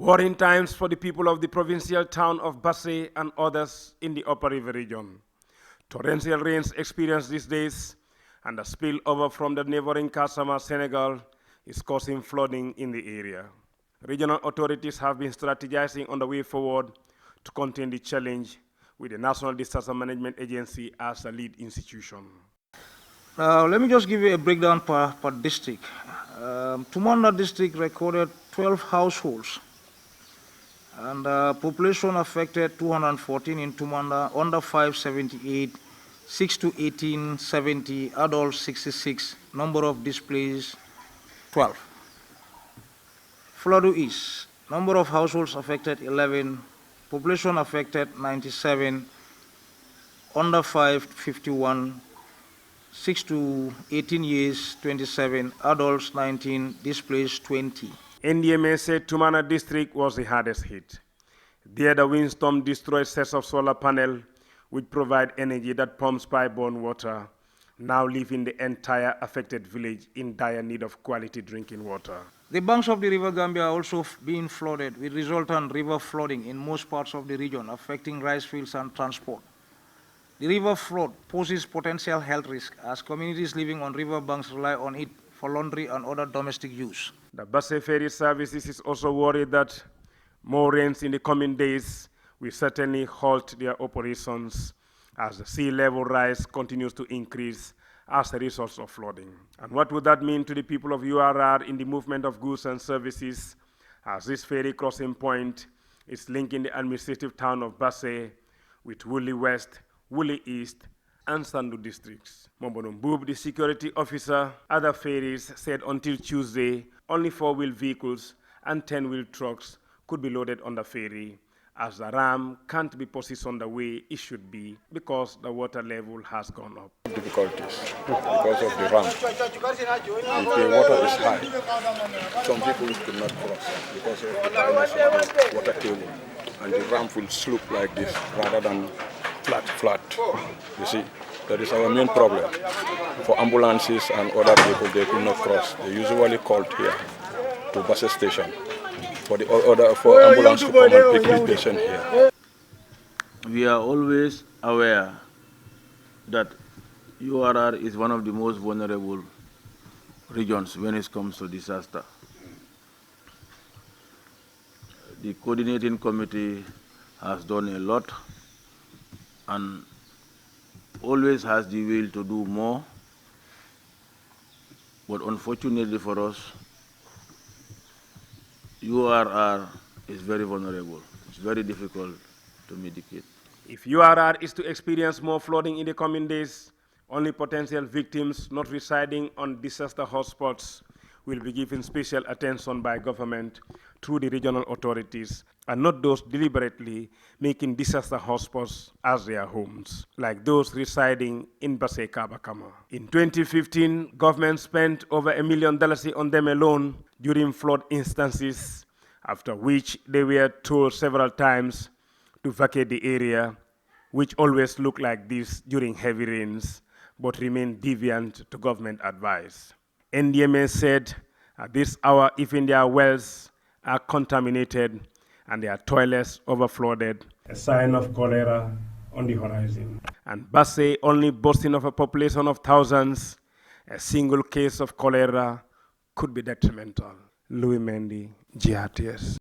Worrying times for the people of the provincial town of Basse and others in the Upper River region. Torrential rains experienced these days and the spillover from the neighboring Kasama, Senegal, is causing flooding in the area. Regional authorities have been strategizing on the way forward to contain the challenge, with the National Disaster Management Agency as the lead institution. Let me just give you a breakdown per district. Tumanda district recorded 12 households, and population affected 214 in Tumanda, under 578, 6 to 18, 70, adults 66, number of displaced 12. Fladu East, number of households affected 11, population affected 97, under 5 51, 6 to 18 years 27, adults 19, displaced 20. Ndma said Tumana district was the hardest hit. There the windstorm destroyed sets of solar panels which provide energy that pumps pipe-borne water, now leaving the entire affected village in dire need of quality drinking water. The banks of the River Gambia are also being flooded, with resultant river flooding in most parts of the region, affecting rice fields and transport. The river flood poses potential health risk as communities living on river banks rely on it for laundry and other domestic use. The Basse Ferry Services is also worried that more rains in the coming days will certainly halt their operations as the sea level rise continues to increase as a result of flooding. And what would that mean to the people of URR in the movement of goods and services, as this ferry crossing point is linking the administrative town of Basse with Wuli West, Wuli East, and Sandu districts. Mombonumboub, the security officer, other ferries said until Tuesday, only 4-wheel vehicles and 10-wheel trucks could be loaded on the ferry, as the ram can't be positioned the way it should be because the water level has gone up. Difficulties because of the ram. If the water is high, some people could not cross because of the highness of the water table, and the ram will slope like this rather than flat. You see, that is our main problem. For ambulances and other people, they could not cross. They usually called here to Basse station for ambulance to come and pick the patient here. We are always aware that URR is one of the most vulnerable regions when it comes to disaster. The coordinating committee has done a lot and always has the will to do more, but unfortunately for us, URR is very vulnerable. It's very difficult to mitigate. If URR is to experience more flooding in the coming days, only potential victims not residing on disaster hotspots will be given special attention by government through the regional authorities, and not those deliberately making disaster hotspots as their homes, like those residing in Basse Kabakama. In 2015, government spent over $1 million on them alone during flood instances, after which they were told several times to vacate the area, which always look like this during heavy rains, but remain deviant to government advice. Ndma said at this hour, even their wells are contaminated and their toilets overflooded, a sign of cholera on the horizon. And Basse, only boasting of a population of thousands, a single case of cholera could be detrimental. Louis Mendy, Grts.